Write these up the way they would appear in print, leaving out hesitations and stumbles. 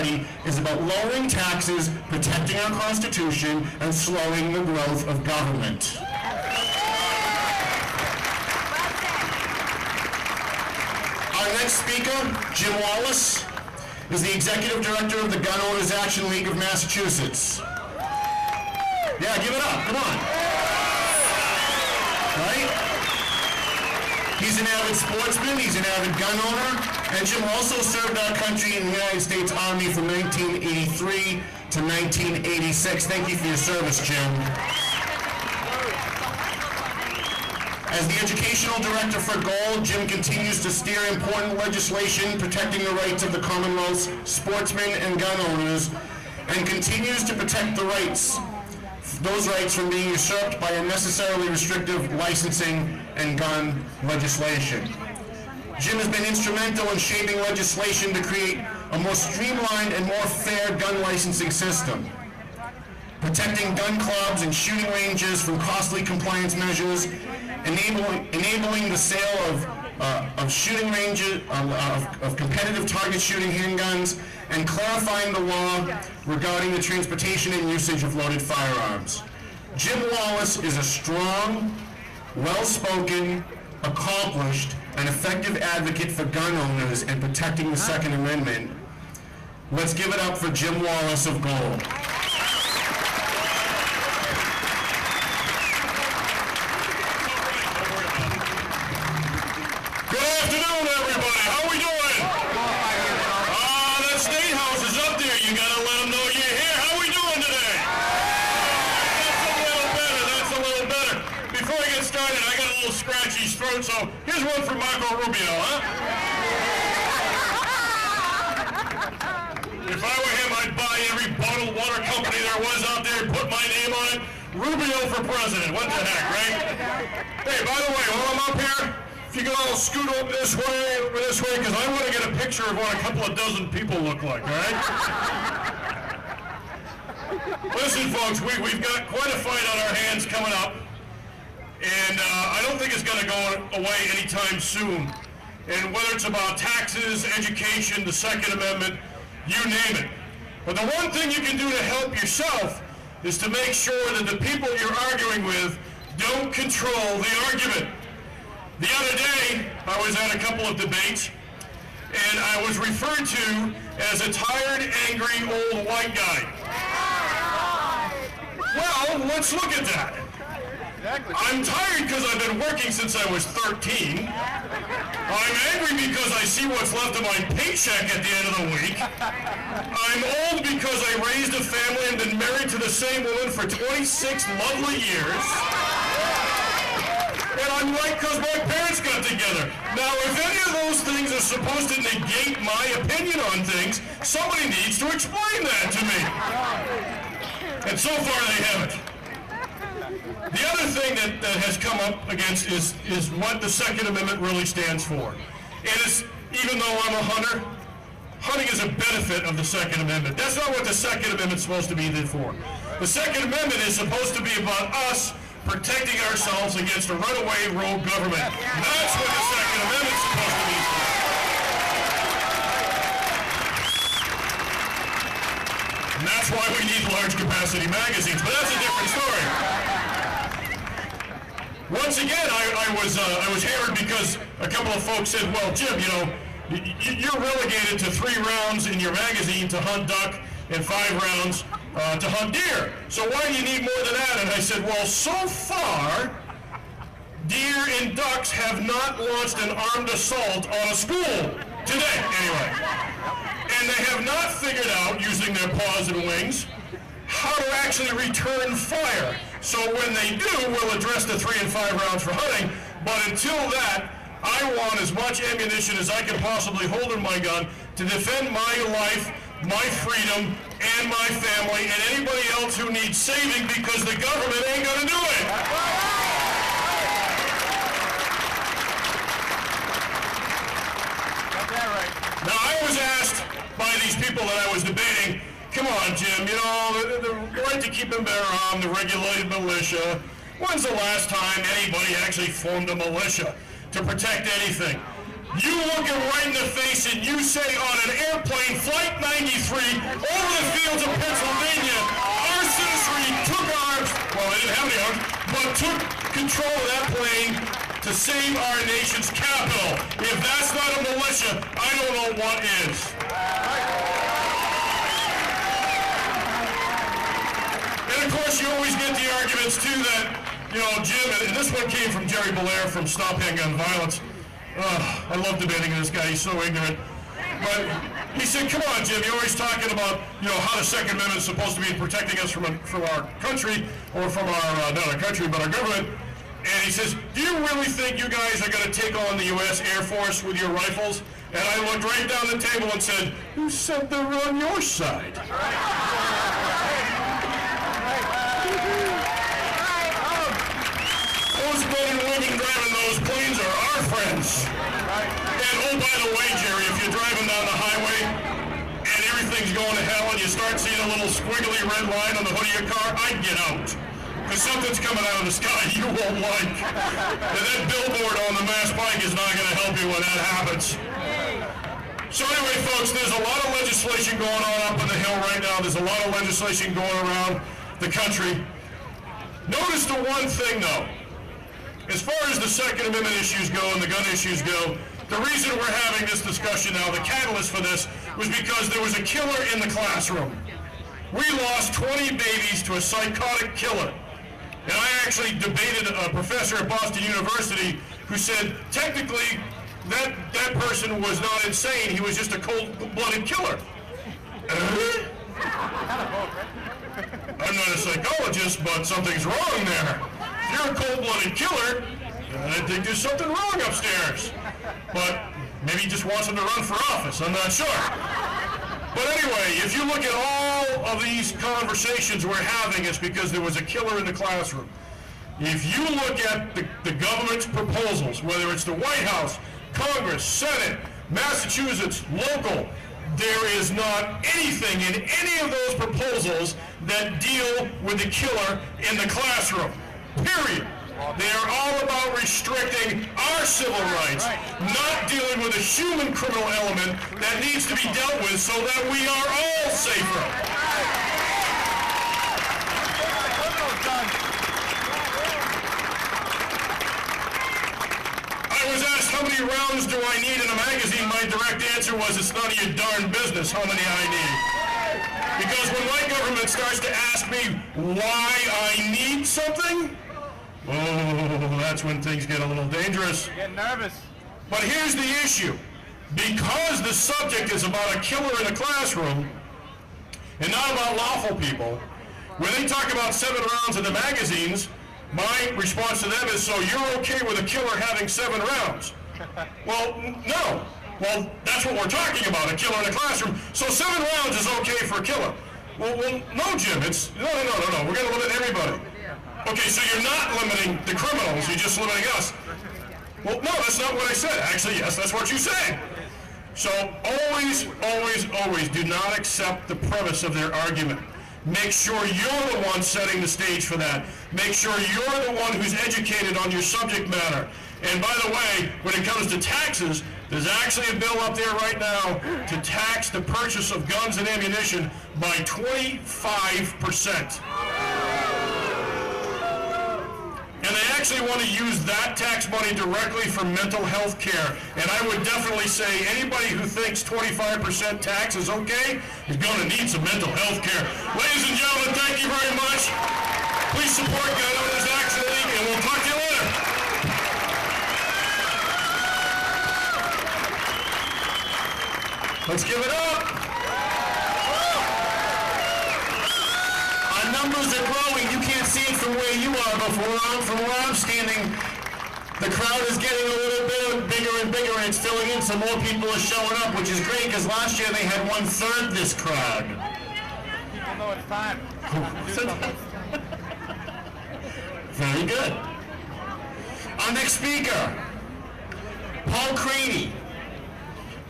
Party is about lowering taxes, protecting our Constitution, and slowing the growth of government. Our next speaker, Jim Wallace, is the Executive Director of the Gun Owners Action League of Massachusetts. Yeah, give it up, come on. Right? He's an avid sportsman, he's an avid gun owner, and Jim also served our country in the United States Army from 1983 to 1986. Thank you for your service, Jim. As the Educational Director for Gold, Jim continues to steer important legislation protecting the rights of the Commonwealth's sportsmen and gun owners, and continues to protect the rights, those rights from being usurped by unnecessarily restrictive licensing and gun legislation. Jim has been instrumental in shaping legislation to create a more streamlined and more fair gun licensing system, protecting gun clubs and shooting ranges from costly compliance measures, enabling the sale of shooting ranges, of competitive target shooting handguns, and clarifying the law regarding the transportation and usage of loaded firearms. Jim Wallace is a strong, well-spoken, accomplished, and effective advocate for gun owners and protecting the Second Amendment. Let's give it up for Jim Wallace of Gold. So here's one from Marco Rubio, huh? If I were him, I'd buy every bottled water company there was out there and put my name on it. Rubio for president. What the heck, right? Hey, by the way, while I'm up here, if you can all scoot up this way, because I want to get a picture of what a couple of dozen people look like, all right? Listen, folks, we've got quite a fight on our hands coming up. And I don't think it's going to go away anytime soon. And whether it's about taxes, education, the Second Amendment, you name it. But the one thing you can do to help yourself is to make sure that the people you're arguing with don't control the argument. The other day, I was at a couple of debates, and I was referred to as a tired, angry, old white guy. Well, let's look at that. I'm tired because I've been working since I was 13. I'm angry because I see what's left of my paycheck at the end of the week. I'm old because I raised a family and been married to the same woman for 26 lovely years. And I'm right because my parents got together. Now, if any of those things are supposed to negate my opinion on things, somebody needs to explain that to me. And so far they haven't. The other thing that has come up against is what the Second Amendment really stands for. And it's, even though I'm a hunter, hunting is a benefit of the Second Amendment. That's not what the Second Amendment's supposed to be there for. The Second Amendment is supposed to be about us protecting ourselves against a runaway rogue government. That's what the Second Amendment's supposed to be for. And that's why we need large capacity magazines, but that's a different story. Once again, I was hammered because a couple of folks said, well, Jim, you know, you're relegated to 3 rounds in your magazine to hunt duck and 5 rounds to hunt deer. So why do you need more than that? And I said, well, so far, deer and ducks have not launched an armed assault on a school today, anyway. And they have not figured out, using their paws and wings, how to actually return fire. So when they do, we'll address the 3 and 5 rounds for hunting. But until that, I want as much ammunition as I can possibly hold in my gun to defend my life, my freedom, and my family, and anybody else who needs saving because the government ain't gonna do it. Now, I was asked by these people that I was debating, come on, Jim, you know, the right to keep and bear arms, the regulated militia. When's the last time anybody actually formed a militia to protect anything? You look him right in the face and you say on an airplane, Flight 93, control of that plane to save our nation's capital. If that's not a militia, I don't know what is. And of course, you always get the arguments too that, you know, Jim, and this one came from Jerry Belair from Stop Handgun Violence. I love debating this guy, he's so ignorant. But he said, come on, Jim, you're always talking about, you know, how the Second Amendment is supposed to be protecting us from our country, or from our, not our country, but our government. And he says, do you really think you guys are going to take on the U.S. Air Force with your rifles? And I looked right down the table and said, who said they were on your side? Those men and women driving those planes are our friends. And oh, by the way, Jerry, if you're driving down the highway and everything's going to hell and you start seeing a little squiggly red line on the hood of your car, I'd get out. Because something's coming out of the sky you won't like. And that billboard on the Mass Pike is not going to help you when that happens. So anyway, folks, there's a lot of legislation going on up on the Hill right now. There's a lot of legislation going around the country. Notice the one thing, though. As far as the Second Amendment issues go and the gun issues go, the reason we're having this discussion now, the catalyst for this, was because there was a killer in the classroom. We lost 20 babies to a psychotic killer. And I actually debated a professor at Boston University who said, technically, that person was not insane, he was just a cold-blooded killer. I'm not a psychologist, but something's wrong there. If you're a cold-blooded killer, I think there's something wrong upstairs. But maybe he just wants him to run for office, I'm not sure. But anyway, if you look at all of these conversations we're having, it's because there was a killer in the classroom. If you look at the government's proposals, whether it's the White House, Congress, Senate, Massachusetts, local, there is not anything in any of those proposals that deal with the killer in the classroom, period. They are all about restricting our civil rights, not dealing with the human criminal element that needs to be dealt with so that we are all safer. I was asked how many rounds do I need in a magazine. My direct answer was, it's none of your darn business how many I need. Because when my government starts to ask me why I need something, oh, that's when things get a little dangerous. Get nervous. But here's the issue. Because the subject is about a killer in a classroom and not about lawful people, when they talk about 7 rounds in the magazines, my response to them is, so you're okay with a killer having 7 rounds? Well, no. Well, that's what we're talking about, a killer in a classroom. So 7 rounds is okay for a killer. Well, no, Jim, it's, no. We're going to limit everybody. Okay, so you're not limiting the criminals, you're just limiting us. Well, no, that's not what I said. Actually, yes, that's what you said. So always, always, always do not accept the premise of their argument. Make sure you're the one setting the stage for that. Make sure you're the one who's educated on your subject matter. And by the way, when it comes to taxes, there's actually a bill up there right now to tax the purchase of guns and ammunition by 25%. And they actually want to use that tax money directly for mental health care. And I would definitely say anybody who thinks 25% tax is okay is going to need some mental health care. Ladies and gentlemen, thank you very much. Please support Gun Owners Action League, and we'll talk to you later. Let's give it up. Our numbers are growing. You can't see it from where you are, but from where I'm standing, the crowd is getting a little bit bigger and bigger, and it's filling in, so more people are showing up, which is great, because last year they had 1/3 this crowd. People know it's time. Very good. Our next speaker, Paul Craney,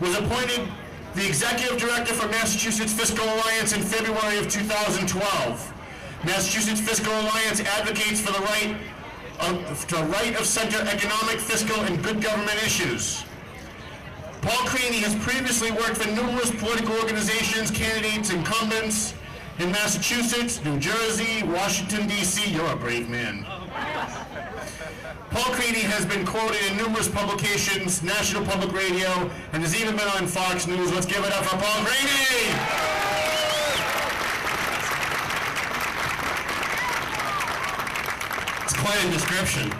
was appointed the Executive Director for Massachusetts Fiscal Alliance in February of 2012. Massachusetts Fiscal Alliance advocates for the right of center economic, fiscal, and good government issues. Paul Craney has previously worked for numerous political organizations, candidates, incumbents in Massachusetts, New Jersey, Washington, D.C. You're a brave man. Paul Creedy has been quoted in numerous publications, National Public Radio, and has even been on Fox News. Let's give it up for Paul Creedy! It's quite a description.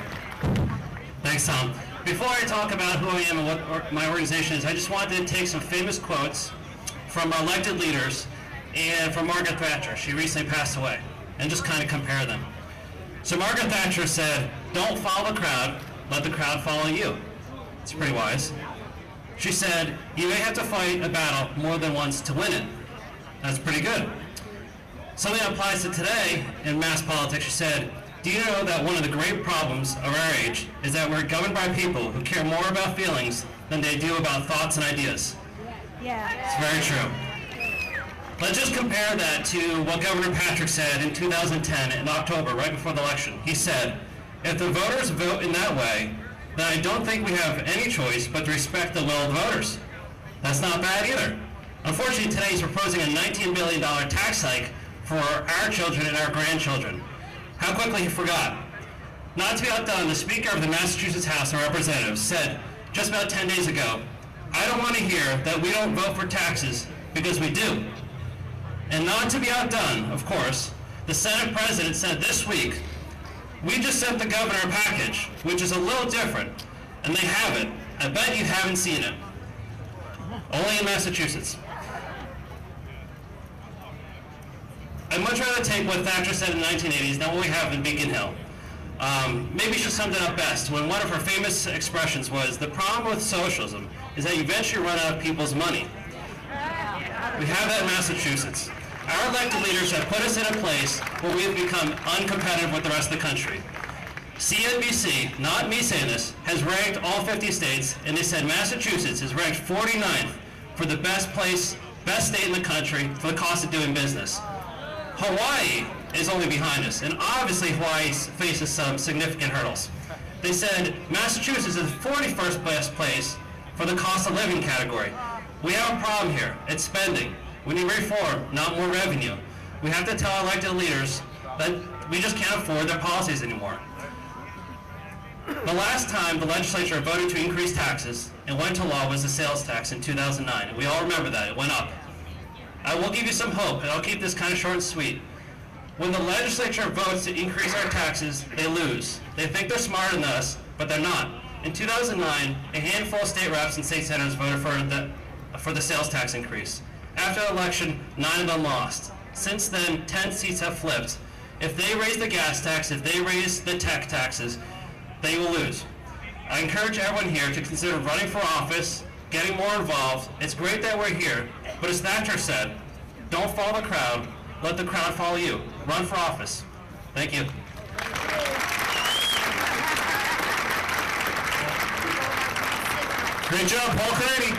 Thanks, Tom. Before I talk about who I am and what my organization is, I just wanted to take some famous quotes from our elected leaders and from Margaret Thatcher. She recently passed away, and just kind of compare them. So Margaret Thatcher said, "Don't follow the crowd, let the crowd follow you." It's pretty wise. She said, "You may have to fight a battle more than once to win it." That's pretty good. Something that applies to today in mass politics, she said, "Do you know that one of the great problems of our age is that we're governed by people who care more about feelings than they do about thoughts and ideas?" Yeah. It's very true. Let's just compare that to what Governor Patrick said in 2010 in October, right before the election. He said, "If the voters vote in that way, then I don't think we have any choice but to respect the will of the voters." That's not bad either. Unfortunately, today he's proposing a $19 billion tax hike for our children and our grandchildren. How quickly he forgot. Not to be outdone, the Speaker of the Massachusetts House of Representatives said just about 10 days ago, "I don't want to hear that we don't vote for taxes, because we do." And not to be outdone, of course, the Senate President said this week, "We just sent the governor a package, which is a little different, and they have it. I bet you haven't seen it." Only in Massachusetts. I'd much rather take what Thatcher said in the 1980s than what we have in Beacon Hill. Maybe she summed it up best when one of her famous expressions was, "The problem with socialism is that you eventually run out of people's money." We have that in Massachusetts. Our elected leaders have put us in a place where we have become uncompetitive with the rest of the country. CNBC, not me saying this, has ranked all 50 states, and they said Massachusetts is ranked 49th for the best state in the country for the cost of doing business. Hawaii is only behind us, and obviously Hawaii faces some significant hurdles. They said Massachusetts is the 41st best place for the cost of living category. We have a problem here. It's spending. We need reform, not more revenue. We have to tell our elected leaders that we just can't afford their policies anymore. The last time the legislature voted to increase taxes and went to law was the sales tax in 2009. We all remember that. It went up. I will give you some hope, and I'll keep this kind of short and sweet. When the legislature votes to increase our taxes, they lose. They think they're smarter than us, but they're not. In 2009, a handful of state reps and state senators voted for the sales tax increase. After the election, 9 of them lost. Since then, 10 seats have flipped. If they raise the gas tax, if they raise the tech taxes, they will lose. I encourage everyone here to consider running for office, getting more involved. It's great that we're here, but as Thatcher said, don't follow the crowd, let the crowd follow you. Run for office. Thank you. Great job, Paul Creedy.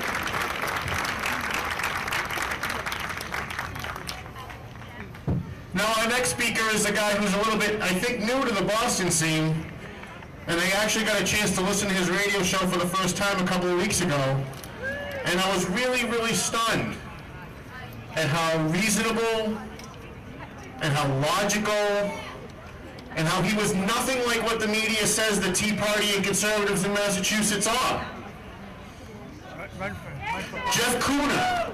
Now, our next speaker is a guy who's a little bit, I think, new to the Boston scene, and I actually got a chance to listen to his radio show for the first time a couple of weeks ago, and I was really, really stunned at how reasonable and how logical and how he was nothing like what the media says the Tea Party and conservatives in Massachusetts are. Jeff Cooner.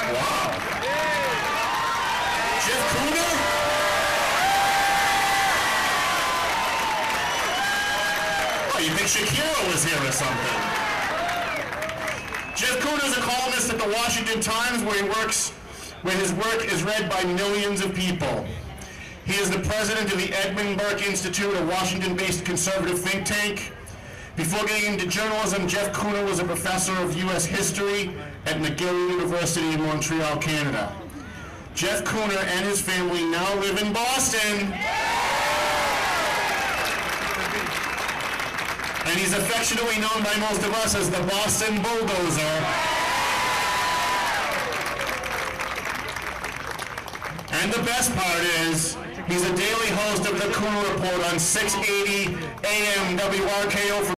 Wow. Jeff Cooner? Oh, you think Shakira was here or something? Jeff Cooner is a columnist at the Washington Times where his work is read by millions of people. He is the president of the Edmund Burke Institute, a Washington-based conservative think tank. Before getting into journalism, Jeff Cooner was a professor of U.S. history at McGill University in Montreal, Canada. Jeff Cooner and his family now live in Boston. And he's affectionately known by most of us as the Boston Bulldozer. And the best part is, he's a daily host of the Cooner Report on 680 AM WRKO.